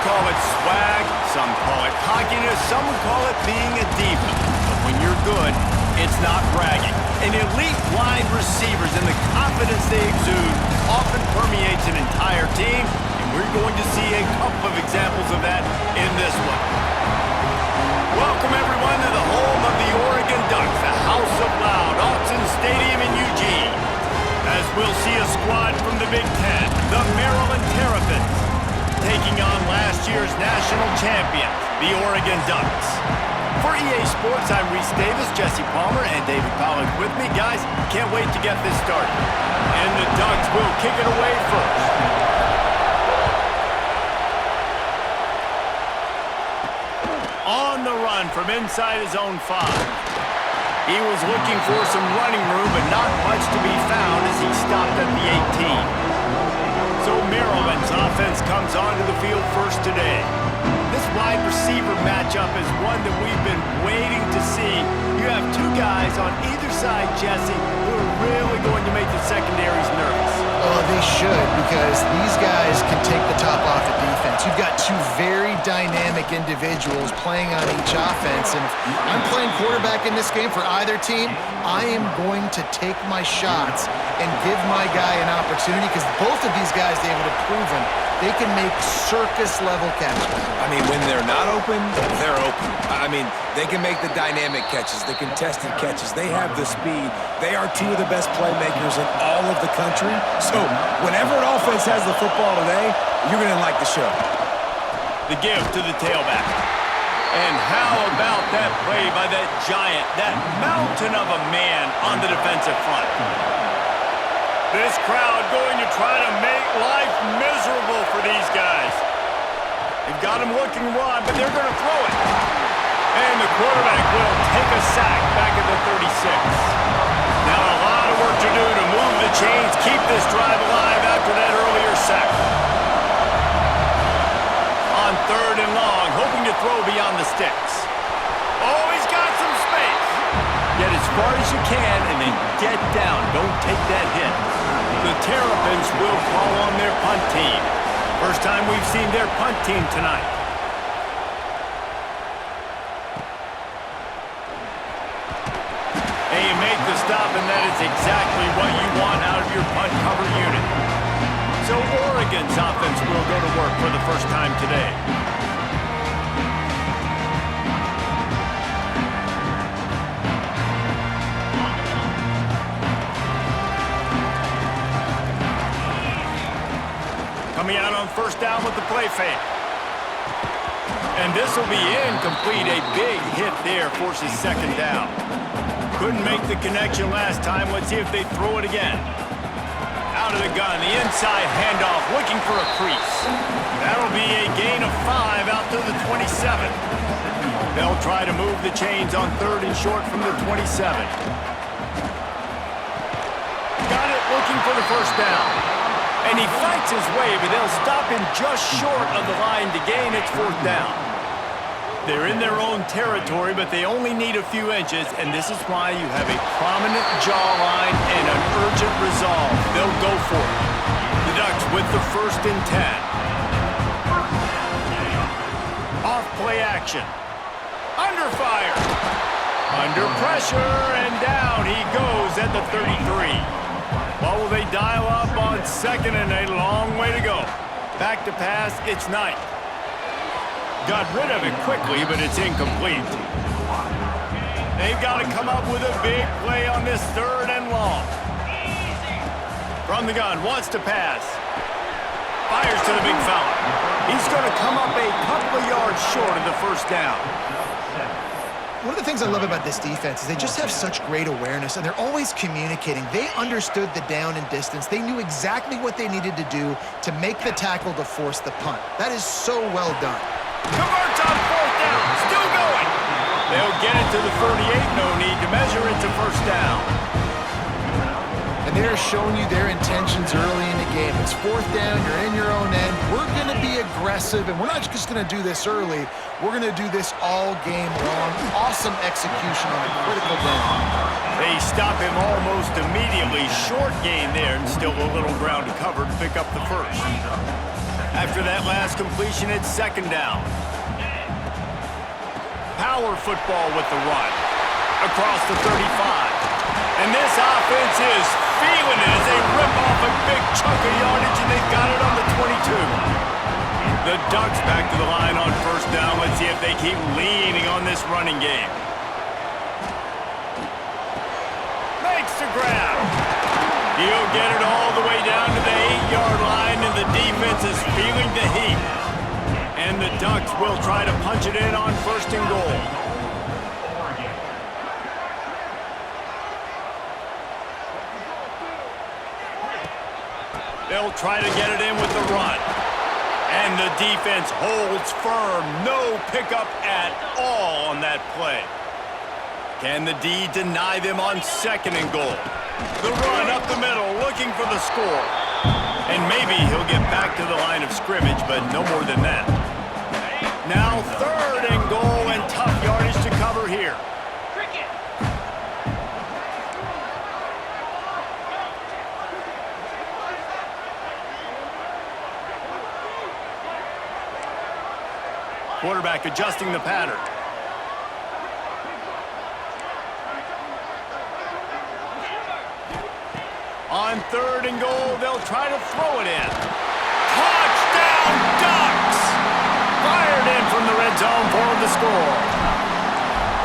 call it swag, some call it cockiness, some call it being a diva. But when you're good, it's not bragging. And elite wide receivers and the confidence they exude often permeates an entire team, and we're going to see a couple of examples of that in this one. Welcome, everyone, to the home of the Oregon Ducks, the House of Loud, Autzen Stadium in Eugene. As we'll see a squad from the Big Ten, the Maryland Terrapins, taking on last year's national champion, the Oregon Ducks. For EA Sports, I'm Reese Davis, Jesse Palmer, and David Pollack with me. Guys, can't wait to get this started. And the Ducks will kick it away first. On the run from inside his own 5. He was looking for some running room, but not much to be found as he stopped at the 18. So Maryland's offense comes onto the field first today. This wide receiver matchup is one that we've been waiting to see. You have two guys on either side, Jesse, who are really going to make the secondaries nervous. Oh, they should, because these guys can take the top off of defense. You've got two very dynamic individuals playing on each offense, and if I'm playing quarterback in this game for either team, I am going to take my shots and give my guy an opportunity, because both of these guys, David, have proven they can make circus-level catches. I mean, when they're not open, they're open. I mean, they can make the dynamic catches, the contested catches. They have the speed. They are two of the best playmakers in all of the country. So whenever an offense has the football today, you're going to like the show. The give to the tailback. And how about that play by that giant, that mountain of a man on the defensive front? This crowd going to try to make life miserable for these guys. They've got him looking wide, but they're going to throw it. And the quarterback will take a sack back at the 36. Now a lot of work to do to move the chains, keep this drive alive after that earlier sack. On 3rd and long, hoping to throw beyond the sticks. Oh, he's got some space. Get as far as you can and then get down. Don't take that hit. The Terrapins will call on their punt team. First time we've seen their punt team tonight. And you make the stop, and that is exactly what you want out of your punt cover unit. So Oregon's offense will go to work for the first time today. Coming out on first down with the play fake. And this will be incomplete. A big hit there forces second down. Couldn't make the connection last time. Let's see if they throw it again. Out of the gun, the inside handoff, looking for a crease. That'll be a gain of 5 out to the 27. They'll try to move the chains on 3rd and short from the 27. Got it, looking for the first down. And he fights his way, but they'll stop him just short of the line to gain its 4th down. They're in their own territory, but they only need a few inches, and this is why you have a prominent jawline and an urgent resolve. They'll go for it. The Ducks with the 1st and 10. Off play action. Under fire. Under pressure, and down he goes at the 33. What will they dial up on 2nd and a long way to go? Back to pass, it's Knight. Got rid of it quickly, but it's incomplete. They've got to come up with a big play on this 3rd and long. From the gun, wants to pass. Fires to the big fella. He's going to come up a couple of yards short of the 1st down. One of the things I love about this defense is they just have such great awareness, and they're always communicating. They understood the down and distance. They knew exactly what they needed to do to make the tackle to force the punt. That is so well done. Converts on 4th down. Still going. They'll get it to the 38. No need to measure it to 1st down. And they're showing you their intentions early in the game. It's 4th down. You're in your own end. We're going to be aggressive, and we're not just going to do this early. We're going to do this all game long. Awesome execution on a critical down. They stop him almost immediately. Short gain there, and still a little ground to cover to pick up the 1st. After that last completion, it's second down. Power football with the run. Across the 35. And this offense is feeling it as they rip off a big chunk of yardage, and they've got it on the 22. The Ducks back to the line on first down. Let's see if they keep leaning on this running game. Makes the grab. He'll get it all the way down to the 8-yard line, and the defense is feeling the heat. And the Ducks will try to punch it in on first and goal. They'll try to get it in with the run. And the defense holds firm. No pickup at all on that play. Can the D deny them on second and goal? The run up the middle, looking for the score. And maybe he'll get back to the line of scrimmage, but no more than that. Now third and goal, and tough yardage to cover here. Quarterback adjusting the pattern. On third and goal, they'll try to throw it in. Touchdown, Ducks! Fired in from the red zone for the score.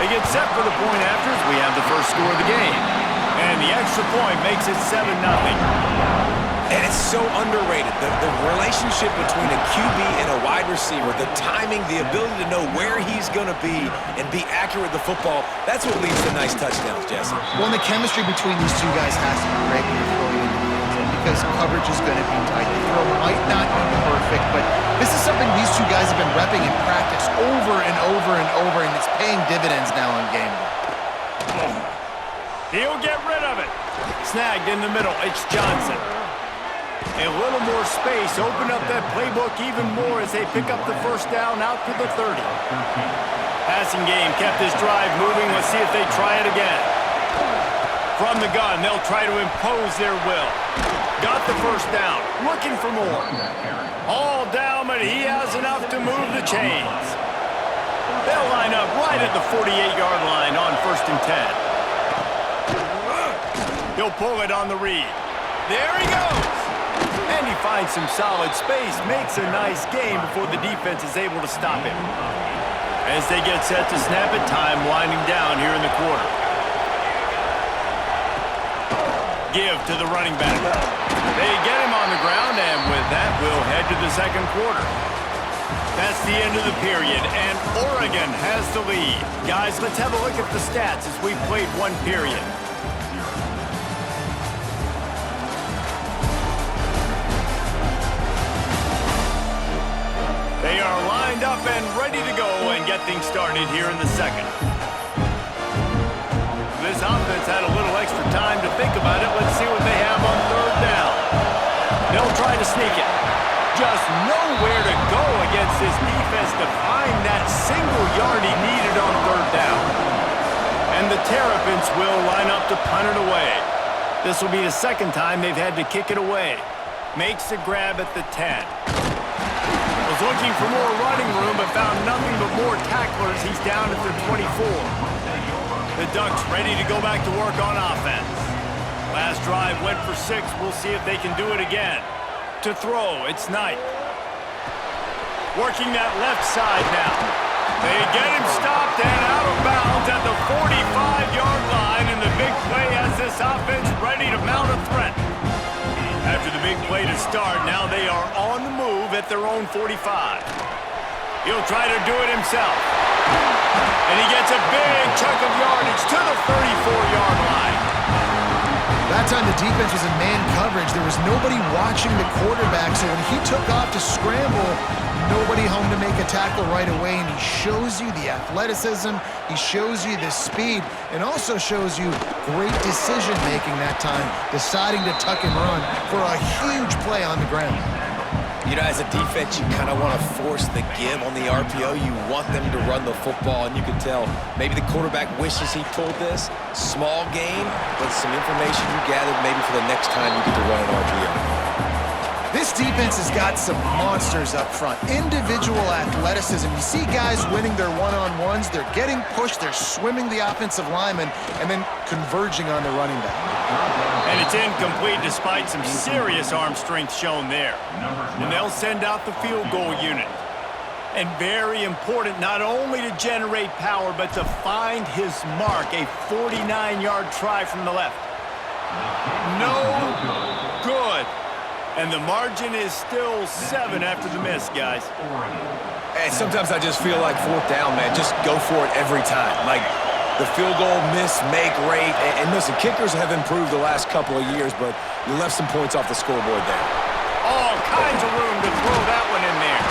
They get set for the point after as we have the first score of the game. And the extra point makes it 7-0. And it's so underrated. The relationship between a QB and a wide receiver, the timing, the ability to know where he's going to be and be accurate with the football, that's what leads to nice touchdowns, Jesse. Well, and the chemistry between these two guys has to be great when you're throwing into the end zone because coverage is going to be tight. The throw might not be perfect, but this is something these two guys have been repping in practice over and over and over, and it's paying dividends now in game day. He'll get rid of it. Snagged in the middle. It's Johnson. A little more space. Open up that playbook even more as they pick up the first down out to the 30. Passing game kept this drive moving. Let's see if they try it again. From the gun, they'll try to impose their will. Got the first down. Looking for more. All down, but he has enough to move the chains. They'll line up right at the 48-yard line on first and 10. He'll pull it on the read. There he goes. And he finds some solid space, makes a nice game before the defense is able to stop him. As they get set to snap it, time winding down here in the quarter. Give to the running back. They get him on the ground, and with that, we'll head to the second quarter. That's the end of the period, and Oregon has the lead. Guys, let's have a look at the stats as we've played one period. They are lined up and ready to go and get things started here in the second. This offense had a little extra time to think about it. Let's see what they have on third down. They'll try to sneak it. Just nowhere to go against this defense to find that single yard he needed on third down. And the Terrapins will line up to punt it away. This will be the second time they've had to kick it away. Makes the grab at the 10. Was looking for more running room, but found nothing but more tacklers. He's down at the 24. The Ducks ready to go back to work on offense. Last drive went for 6. We'll see if they can do it again. To throw, it's Knight. Working that left side now. They get him stopped and out of bounds at the 45-yard line, and the big play has this offense ready to mount a threat. After the big play to start, now they are on the move at their own 45. He'll try to do it himself. And he gets a big chunk of yardage to the 34-yard line. That time the defense was in man coverage. There was nobody watching the quarterback, so when he took off to scramble, nobody home to make a tackle right away, and he shows you the athleticism, he shows you the speed, and also shows you great decision-making that time, deciding to tuck and run for a huge play on the ground. You know, as a defense, you kind of want to force the give on the RPO. You want them to run the football, and you can tell maybe the quarterback wishes he pulled this. Small gain, but some information you gathered maybe for the next time you get to run an RPO. This defense has got some monsters up front. Individual athleticism. You see guys winning their one-on-ones. They're getting pushed. They're swimming the offensive lineman and then converging on the running back. And it's incomplete despite some serious arm strength shown there. And they'll send out the field goal unit. And very important not only to generate power, but to find his mark. A 49-yard try from the left. No good. And the margin is still 7 after the miss, guys. And sometimes I just feel like fourth down, man. Just go for it every time. Like the field goal miss-make rate. And listen, kickers have improved the last couple of years, but you left some points off the scoreboard there. All kinds of room to throw that one in there.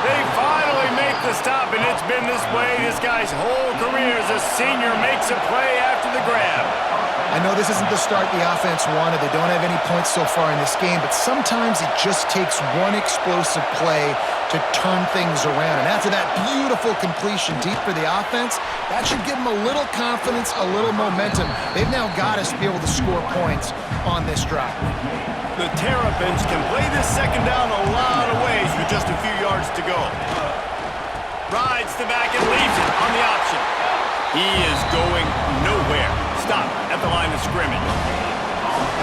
They finally make the stop, and it's been this way this guy's whole career as a senior makes a play after the grab. I know this isn't the start the offense wanted. They don't have any points so far in this game, but sometimes it just takes one explosive play to turn things around. And after that beautiful completion deep for the offense, that should give them a little confidence, a little momentum. They've now got us to be able to score points on this drive. The Terrapins can play this second down a lot of ways with just a few yards to go. Rides the back and leaves it on the option. He is going nowhere. Stop at the line of scrimmage.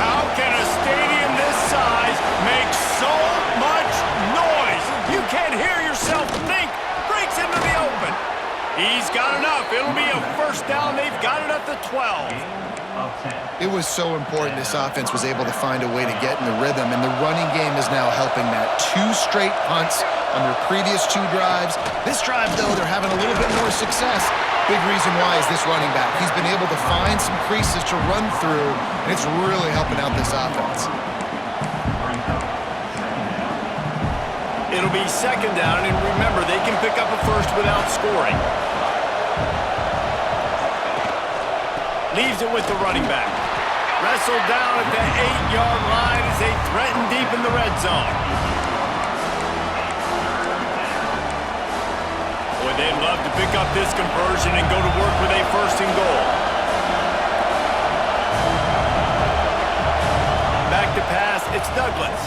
How can a stadium this size make so much noise? You can't hear yourself think. Breaks into the open. He's got enough. It'll be a first down. They've got it at the 12. It was so important this offense was able to find a way to get in the rhythm, and the running game is now helping that. 2 straight punts on their previous 2 drives. This drive, though, they're having a little bit more success. Big reason why is this running back. He's been able to find some creases to run through, and it's really helping out this offense. It'll be second down, and remember, they can pick up a first without scoring. Leaves it with the running back. Wrestled down at the 8-yard line as they threaten deep in the red zone. Boy, they'd love to pick up this conversion and go to work with a first and goal. Back to pass, it's Douglas.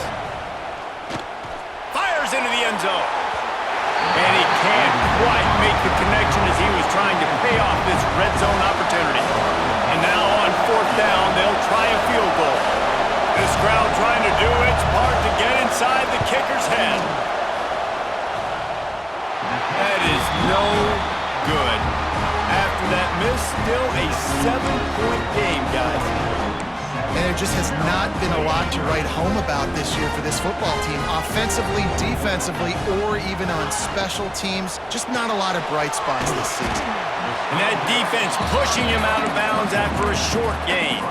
Fires into the end zone. And he can't quite make the connection as he was trying to pay off this red zone opportunity. And now on fourth down, they'll try a field goal. This crowd trying to do its part to get inside the kicker's head. That is no good. After that miss, still a 7-point game, guys. And there just has not been a lot to write home about this year for this football team. Offensively, defensively, or even on special teams. Just not a lot of bright spots this season. And that defense pushing him out of bounds after a short gain.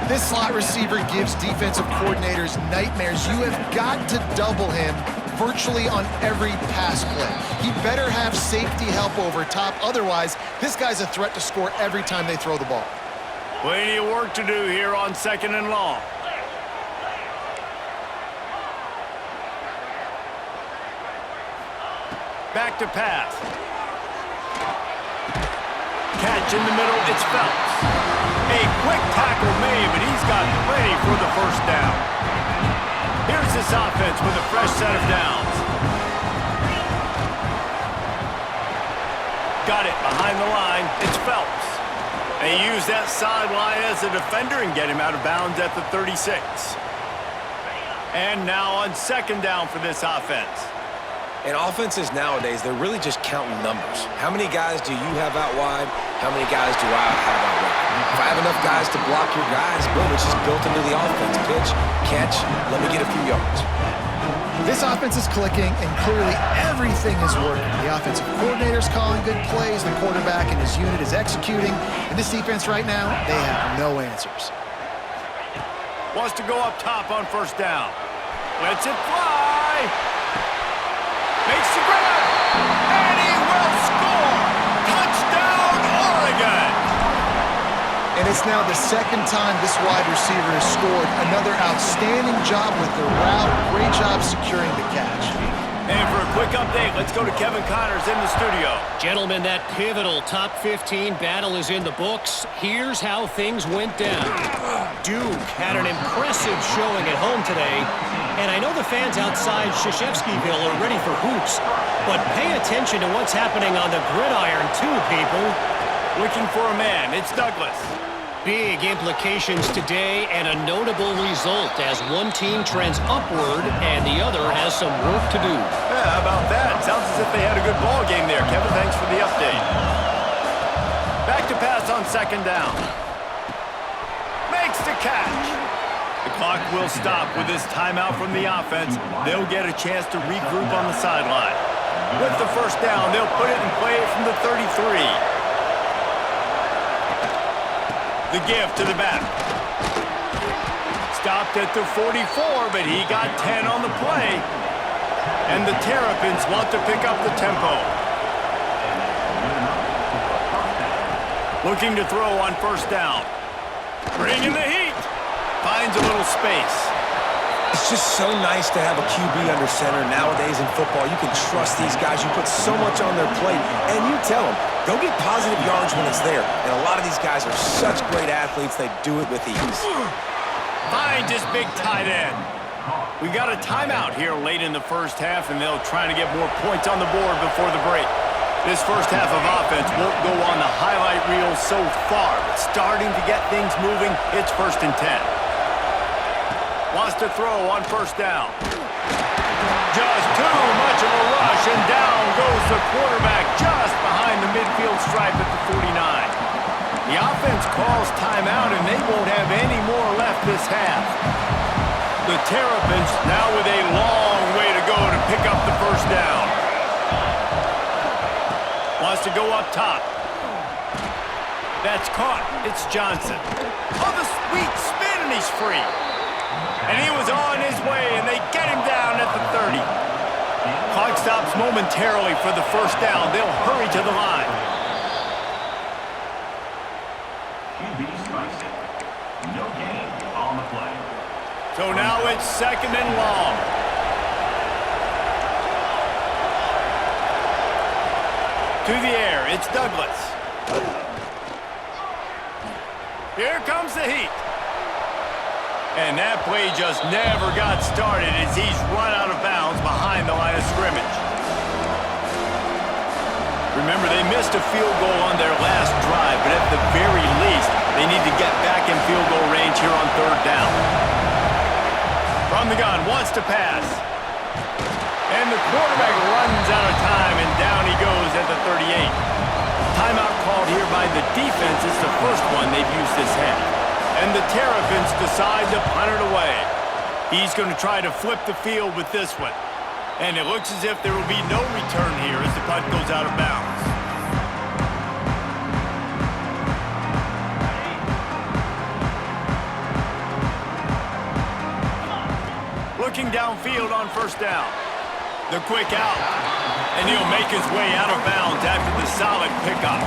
This slot receiver gives defensive coordinators nightmares. You have got to double him virtually on every pass play. He better have safety help over top. Otherwise, this guy's a threat to score every time they throw the ball. Plenty of work to do here on second and long. Back to pass. Catch in the middle, it's Phelps. A quick tackle made, but he's got plenty for the first down. Here's this offense with a fresh set of downs. Got it behind the line, it's Phelps. They use that sideline as a defender and get him out of bounds at the 36. And now on second down for this offense. And offenses nowadays, they're really just counting numbers. How many guys do you have out wide? How many guys do I have out wide? If I have enough guys to block your guys, boom, it's just built into the offense. Pitch, catch, let me get a few yards. This offense is clicking, and clearly everything is working. The offensive coordinator's calling good plays, the quarterback and his unit is executing, and this defense right now, they have no answers. Wants to go up top on first down. Lets it fly. Makes the grab. And he will score. Touchdown, Oregon. And it's now the second time this wide receiver has scored. Another outstanding job with the route. Great job securing the catch. And for a quick update, let's go to Kevin Connors in the studio. Gentlemen, that pivotal top 15 battle is in the books. Here's how things went down. Duke had an impressive showing at home today, and I know the fans outside Krzyzewskiville are ready for hoops, but pay attention to what's happening on the gridiron too, people. Looking for a man, it's Douglas. Big implications today and a notable result as one team trends upward and the other has some work to do. Yeah, how about that? Sounds as if they had a good ball game there. Kevin, thanks for the update. Back to pass on second down. Makes the catch. The clock will stop with this timeout from the offense. They'll get a chance to regroup on the sideline. With the first down, they'll put it in play from the 33. The give to the back. Stopped at the 44, but he got 10 on the play. And the Terrapins want to pick up the tempo. Looking to throw on first down. Bringing the heat. Finds a little space. It's just so nice to have a QB under center nowadays in football. You can trust these guys. You put so much on their plate, and you tell them, go get positive yards when it's there. And a lot of these guys are such great athletes, they do it with ease. Finds his big tight end. We got a timeout here late in the first half, and they'll try to get more points on the board before the break. This first half of offense won't go on the highlight reel so far, but starting to get things moving, it's 1st and 10. Wants to throw on first down. Just too much of a rush, and down goes the quarterback just behind the midfield stripe at the 49. The offense calls timeout, and they won't have any more left this half. The Terrapins now with a long way to go to pick up the first down. Wants to go up top. That's caught. It's Johnson. Oh, the sweet spin, and he's free. And he was on his way, and they get him down at the 30. Clock stops momentarily for the first down. They'll hurry to the line. No gain on the play. So now it's 2nd and long. To the air, it's Douglas. Here comes the heat. And that play just never got started as he's run out of bounds behind the line of scrimmage. Remember, they missed a field goal on their last drive, but at the very least, they need to get back in field goal range here on 3rd down. From the gun, wants to pass. And the quarterback runs out of time, and down he goes at the 38. Timeout called here by the defense. It's the first one they've used this half. And the Terrapins decide to punt it away. He's going to try to flip the field with this one. And it looks as if there will be no return here as the punt goes out of bounds. Looking downfield on first down. The quick out. And he'll make his way out of bounds after the solid pickup.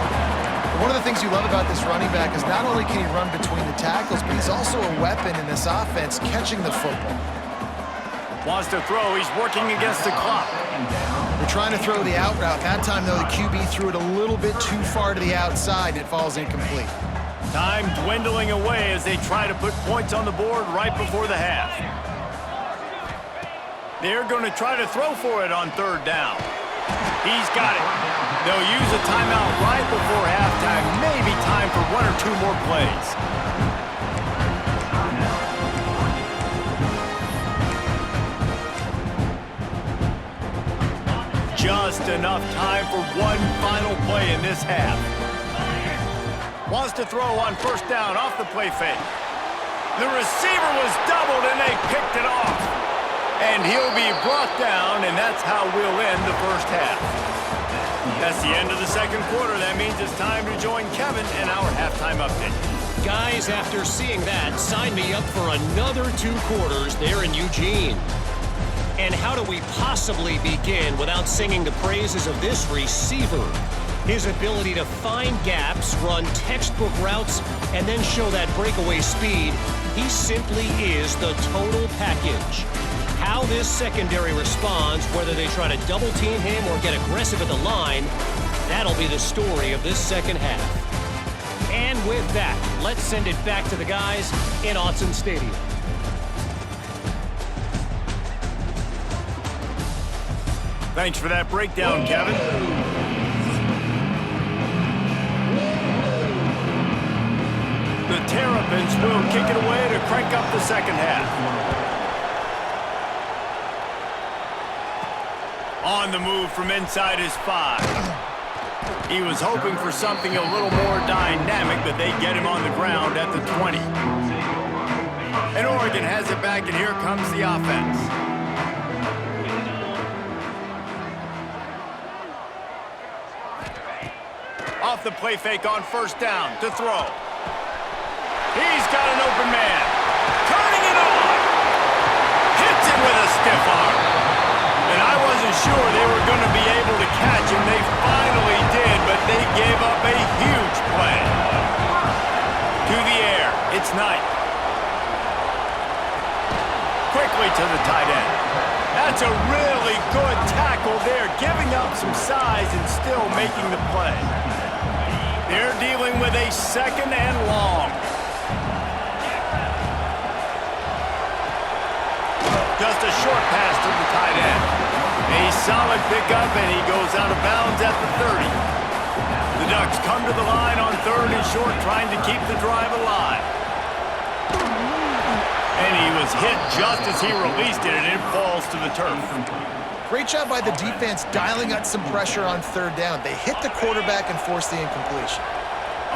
One of the things you love about this running back is not only can he run between the tackles, but he's also a weapon in this offense catching the football. Wants to throw. He's working against the clock. They're trying to throw the out route. That time, though, the QB threw it a little bit too far to the outside, and it falls incomplete. Time dwindling away as they try to put points on the board right before the half. They're going to try to throw for it on 3rd down. He's got it. They'll use a timeout right before halftime. Maybe time for 1 or 2 more plays. Just enough time for one final play in this half. Wants to throw on first down off the play fake. The receiver was doubled and they picked it off. And he'll be brought down, and that's how we'll end the first half. That's the end of the second quarter. That means it's time to join Kevin in our halftime update. Guys, after seeing that, sign me up for another 2 quarters there in Eugene. And how do we possibly begin without singing the praises of this receiver? His ability to find gaps, run textbook routes, and then show that breakaway speed. He simply is the total package. How this secondary responds, whether they try to double team him or get aggressive at the line, that'll be the story of this second half. And And with that, let's send it back to the guys in Autzen Stadium. Thanks for that breakdown, Kevin. The Terrapins will kick it away to crank up the second half. On the move from inside his 5. He was hoping for something a little more dynamic, but they get him on the ground at the 20. And Oregon has it back, and here comes the offense. Off the play fake on first down to throw. He's got an open man. Turning it on. Hits him with a stiff arm. And I wasn't sure they were going to be able to catch him. They finally did, but they gave up a huge play. To the air. It's Knight. Quickly to the tight end. That's a really good tackle there, giving up some size and still making the play. They're dealing with a second and long. Just a short pass to the tight end. A solid pickup, and he goes out of bounds at the 30. The Ducks come to the line on 3rd and short, trying to keep the drive alive. And he was hit just as he released it, and it falls to the turf. Great job by the defense dialing up some pressure on 3rd down. They hit the quarterback and forced the incompletion.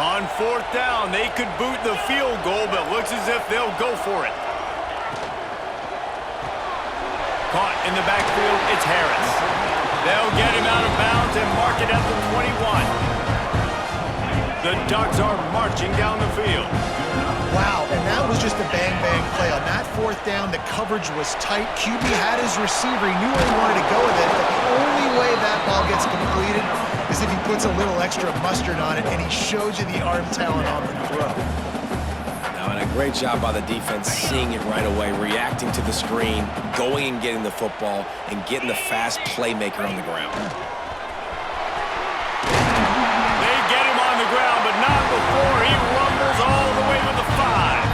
On 4th down, they could boot the field goal, but looks as if they'll go for it. Caught in the backfield, it's Harris. They'll get him out of bounds and mark it at the 21. The Ducks are marching down the field. Wow, and that was just a bang-bang play. On that 4th down, the coverage was tight. QB had his receiver. He knew where he wanted to go with it, but the only way that ball gets completed is if he puts a little extra mustard on it, and he showed you the arm talent on the throw. Now, and a great job by the defense seeing it right away, reacting to the screen, going and getting the football, and getting the fast playmaker on the ground. They get him on the ground, but not before he rumbles all the way to the 5.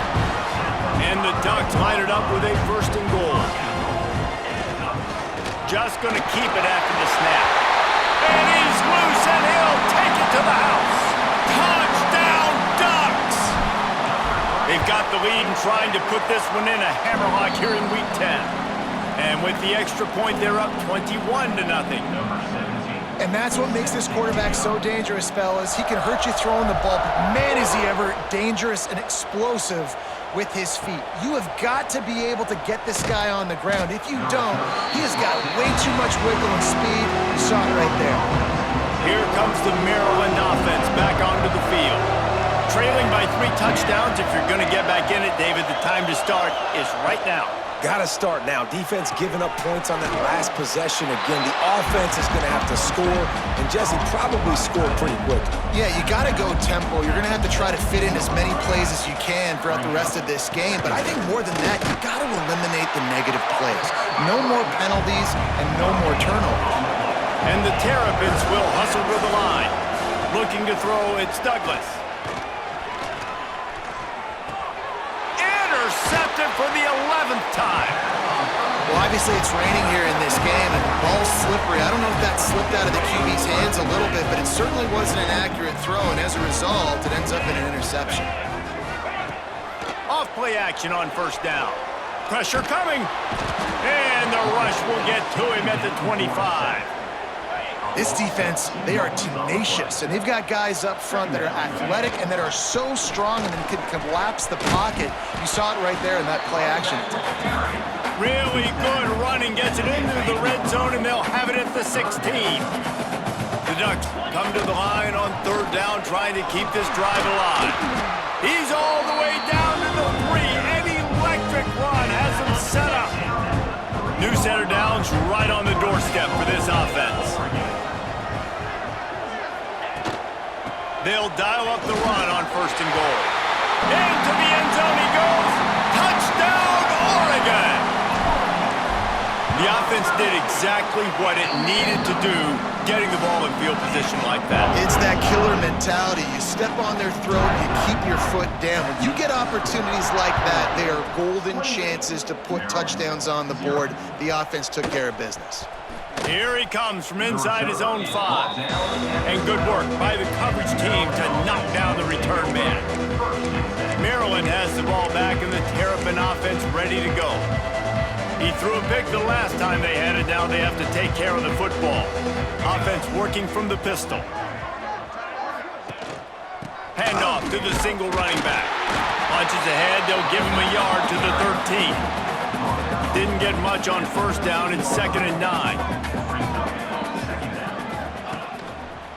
And the Ducks line it up with a 1st and goal. Just going to keep it after the snap. And he's loose, and he'll take it to the house. Touchdown, Ducks! They've got the lead and trying to put this one in a hammerlock here in Week 10. And with the extra point, they're up 21-0. And that's what makes this quarterback so dangerous, fellas. He can hurt you throwing the ball, but man, is he ever dangerous and explosive with his feet. You have got to be able to get this guy on the ground. If you don't, he has got way too much wiggle and speed. You saw it right there. Here comes the Maryland offense back onto the field. Trailing by 3 touchdowns. If you're going to get back in it, David, the time to start is right now. Got to start now. Defense giving up points on that last possession. Again, the offense is going to have to score, and Jesse probably scored pretty quick. Yeah, you got to go tempo. You're going to have to try to fit in as many plays as you can throughout the rest of this game, but I think more than that, you got to eliminate the negative plays. No more penalties and no more turnovers. And the Terrapins will hustle to the line. Looking to throw, it's Douglas. Intercepted for the 11th time. Well, obviously it's raining here in this game, and the ball's slippery. I don't know if that slipped out of the QB's hands a little bit, but it certainly wasn't an accurate throw, and as a result, it ends up in an interception. Off play action on 1st down. Pressure coming. And the rush will get to him at the 25. This defense, they are tenacious, and they've got guys up front that are athletic and that are so strong and can collapse the pocket. You saw it right there in that play action. Really good running, gets it into the red zone, and they'll have it at the 16. The Ducks come to the line on 3rd down, trying to keep this drive alive. He's all the way down to the 3. An electric run has him set up. New set of downs right on the doorstep for this offense. They'll dial up the run on 1st and goal. Into the end zone he goes. Touchdown, Oregon! The offense did exactly what it needed to do, getting the ball in field position like that. It's that killer mentality. You step on their throat, you keep your foot down. When you get opportunities like that, they are golden chances to put touchdowns on the board. The offense took care of business. Here he comes from inside his own 5. And good work by the coverage team to knock down the return man. Maryland has the ball back and the Terrapin offense ready to go. He threw a pick the last time they had it. Now they have to take care of the football. Offense working from the pistol. Handoff to the single running back. Punches ahead, they'll give him a yard to the 13. Didn't get much on first down in 2nd and 9.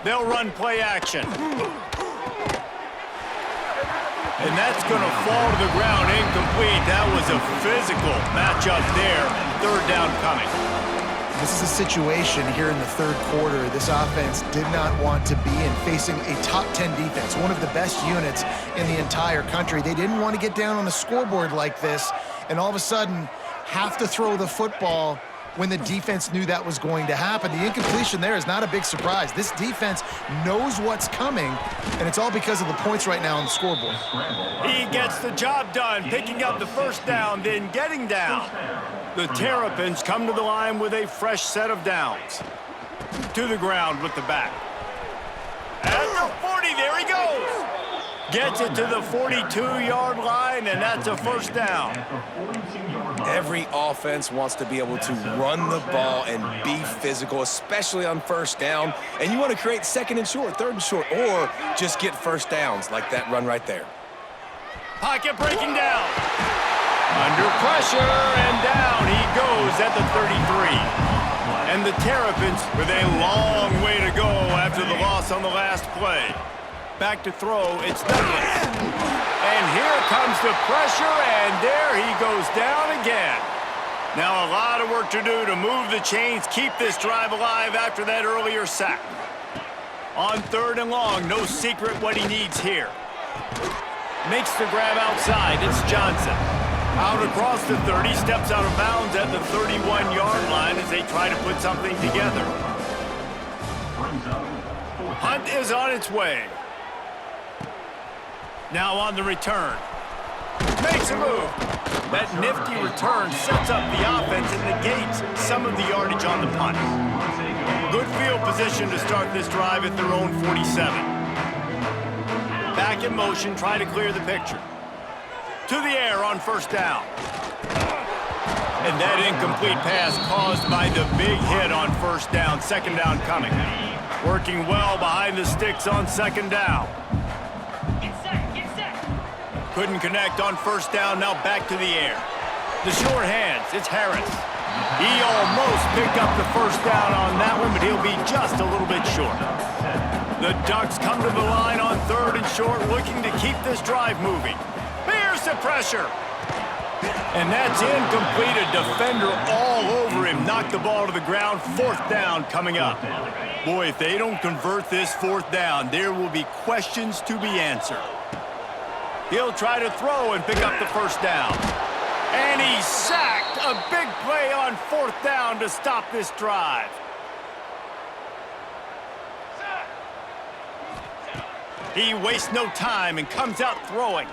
They'll run play action. And that's going to fall to the ground incomplete. That was a physical matchup there. 3rd down coming. This is a situation here in the 3rd quarter this offense did not want to be in, facing a top 10 defense, one of the best units in the entire country. They didn't want to get down on the scoreboard like this, and all of a sudden have to throw the football when the defense knew that was going to happen. The incompletion there is not a big surprise. This defense knows what's coming, and it's all because of the points right now on the scoreboard. He gets the job done, picking up the 1st down, then getting down. The Terrapins come to the line with a fresh set of downs. To the ground with the back. At the 40, there he goes. Gets it to the 42-yard line, and that's a 1st down. Every offense wants to be able to run the ball and be physical, especially on 1st down. And you want to create 2nd and short, 3rd and short, or just get 1st downs like that run right there. Pocket breaking down. Under pressure, and down he goes at the 33. And the Terrapins with a long way to go after the loss on the last play. Back to throw, it's Douglas. And here comes the pressure, and there he goes down again. Now a lot of work to do to move the chains, keep this drive alive after that earlier sack. On 3rd and long, no secret what he needs here. Makes the grab outside, it's Johnson. Out across the 30, steps out of bounds at the 31-yard line as they try to put something together. Hunt is on its way. Now on the return. Makes a move. That nifty return sets up the offense and negates some of the yardage on the punt. Good field position to start this drive at their own 47. Back in motion, try to clear the picture. To the air on 1st down. And that incomplete pass caused by the big hit on 1st down. 2nd down coming. Working well behind the sticks on 2nd down. Couldn't connect on 1st down, now back to the air. The short hands, it's Harris. He almost picked up the 1st down on that one, but he'll be just a little bit short. The Ducks come to the line on 3rd and short, looking to keep this drive moving. Here's the pressure. And that's incomplete. A defender all over him. Knocked the ball to the ground. 4th down coming up. Boy, if they don't convert this 4th down, there will be questions to be answered. He'll try to throw and pick up the 1st down. And he's sacked. A big play on 4th down to stop this drive. He wastes no time and comes out throwing.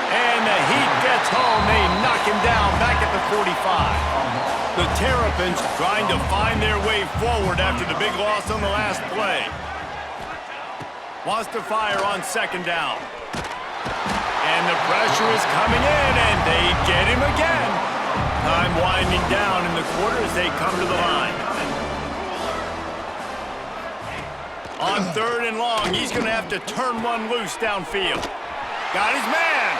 And the heat gets home. They knock him down back at the 45. The Terrapins trying to find their way forward after the big loss on the last play. Wants to fire on 2nd down. And the pressure is coming in, and they get him again. Time winding down in the quarter as they come to the line. On 3rd and long, he's going to have to turn one loose downfield. Got his man,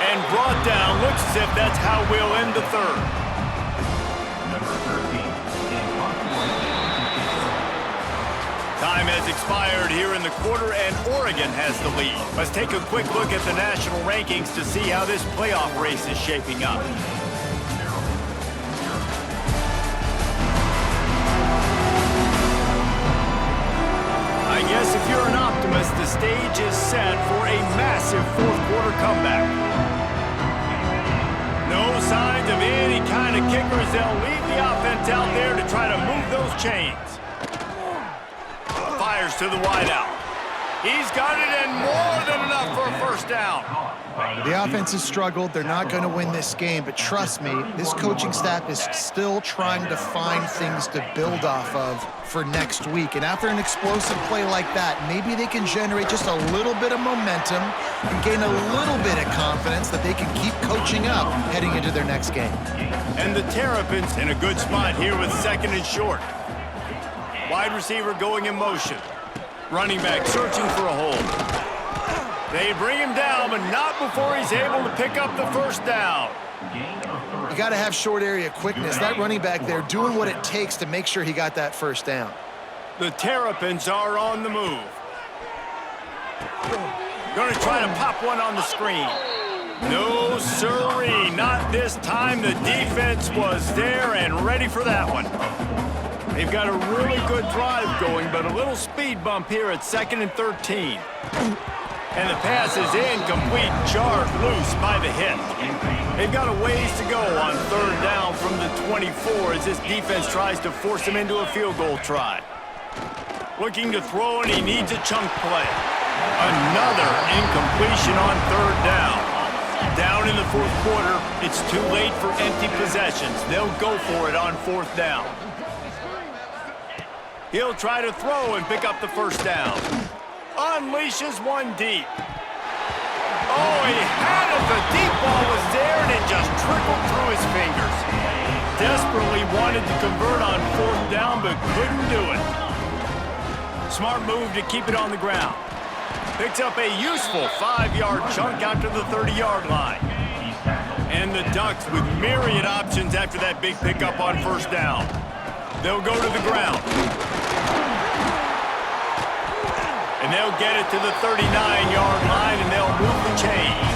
and brought down. Looks as if that's how we'll end the 3rd. Time has expired here in the quarter, and Oregon has the lead. Let's take a quick look at the national rankings to see how this playoff race is shaping up. I guess if you're an optimist, the stage is set for a massive 4th quarter comeback. No signs of any kind of kicker receivers, they'll leave the offense out there to try to move those chains. Fires to the wideout. He's got it, and more than enough for a first down. The offense has struggled. They're not going to win this game, but trust me, this coaching staff is still trying to find things to build off of for next week. And after an explosive play like that, maybe they can generate just a little bit of momentum and gain a little bit of confidence that they can keep coaching up heading into their next game. And the Terrapins in a good spot here with 2nd and short. Wide receiver going in motion. Running back searching for a hole. They bring him down, but not before he's able to pick up the first down. You got to have short area quickness. That running back there doing what it takes to make sure he got that first down. The Terrapins are on the move. Going to try to pop one on the screen. No, sirree, not this time. The defense was there and ready for that one. They've got a really good drive going, but a little speed bump here at 2nd and 13. And the pass is incomplete, jarred loose by the hit. They've got a ways to go on 3rd down from the 24 as this defense tries to force him into a field goal try. Looking to throw, and he needs a chunk play. Another incompletion on 3rd down. Down in the 4th quarter, it's too late for empty possessions. They'll go for it on 4th down. He'll try to throw and pick up the first down. Unleashes one deep. Oh, he had it. The deep ball was there, and it just trickled through his fingers. Desperately wanted to convert on 4th down, but couldn't do it. Smart move to keep it on the ground. Picks up a useful 5-yard chunk out to the 30-yard line. And the Ducks with myriad options after that big pickup on 1st down. They'll go to the ground. And they'll get it to the 39-yard line, and they'll move the chains.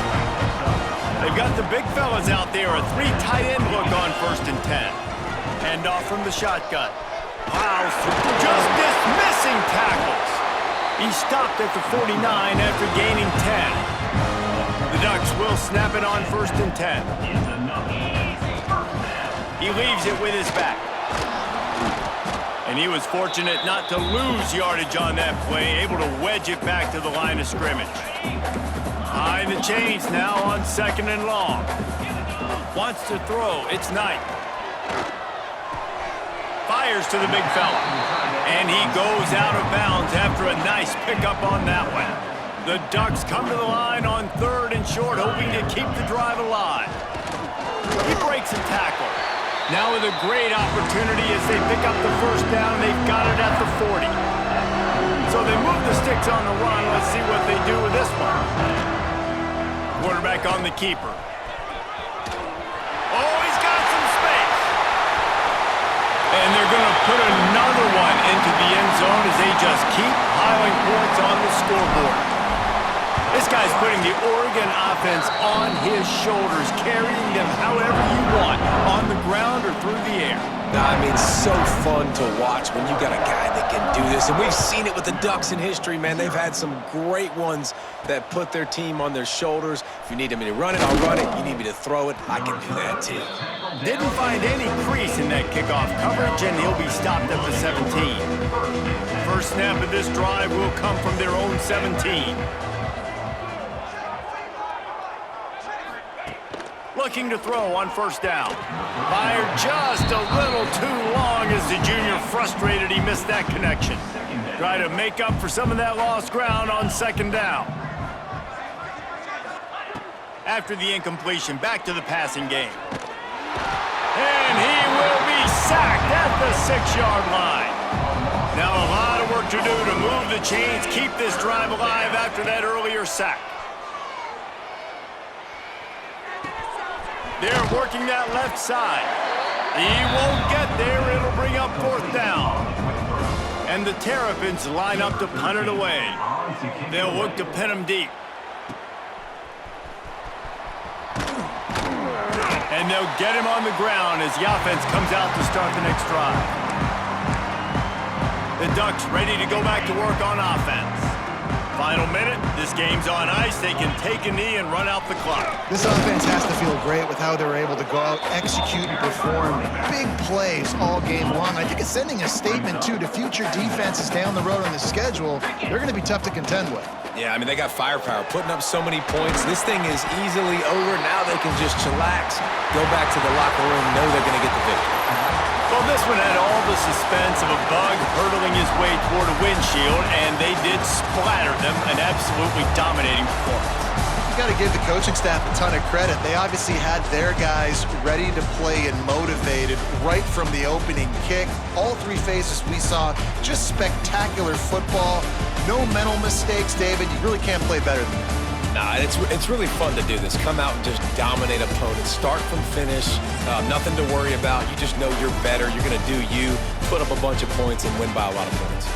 They've got the big fellas out there, a 3 tight end look on 1st and 10. Hand off from the shotgun. Plows through, just dismissing tackles. He stopped at the 49 after gaining 10. The Ducks will snap it on 1st and 10. He leaves it with his back. And he was fortunate not to lose yardage on that play, able to wedge it back to the line of scrimmage. High the chains now on 2nd and long. Wants to throw, it's Knight. Fires to the big fella. And he goes out of bounds after a nice pickup on that one. The Ducks come to the line on 3rd and short, hoping to keep the drive alive. He breaks a tackle. Now with a great opportunity as they pick up the first down, they've got it at the 40. So they move the sticks on the run. Let's see what they do with this one. Quarterback on the keeper. Oh, he's got some space. And they're going to put another one into the end zone as they just keep piling points on the scoreboard. This guy's putting the Oregon offense on his shoulders, carrying them however you want, on the ground or through the air. I mean, so fun to watch when you got a guy that can do this. And we've seen it with the Ducks in history, man. They've had some great ones that put their team on their shoulders. If you need me to run it, I'll run it. You need me to throw it, I can do that too. Didn't find any crease in that kickoff coverage, and he'll be stopped at the 17. First snap of this drive will come from their own 17. Looking to throw on 1st down. Fired just a little too long as the junior frustrated he missed that connection. Try to make up for some of that lost ground on 2nd down. After the incompletion, back to the passing game. And he will be sacked at the 6-yard line. Now a lot of work to do to move the chains, keep this drive alive after that earlier sack. They're working that left side. He won't get there. It'll bring up 4th down. And the Terrapins line up to punt it away. They'll look to pin him deep. And they'll get him on the ground as the offense comes out to start the next drive. The Ducks ready to go back to work on offense. Final minute, this game's on ice. They can take a knee and run out the clock. This offense has to feel great with how they're able to go out, execute, and perform big plays all game long. I think it's sending a statement, too, to future defenses down the road on the schedule. They're going to be tough to contend with. Yeah, I mean, they got firepower, putting up so many points. This thing is easily over. Now they can just chillax, go back to the locker room, know they're going to get the victory. Well, this one had all the suspense of a bug hurtling his way toward a windshield, and they did splatter them, an absolutely dominating performance. You got to give the coaching staff a ton of credit. They obviously had their guys ready to play and motivated right from the opening kick. All three phases we saw, just spectacular football. No mental mistakes, David. You really can't play better than that. Nah, it's really fun to do this. Come out and just dominate opponents. Start from finish. Nothing to worry about. You just know you're better. You're going to do you, put up a bunch of points, and win by a lot of points.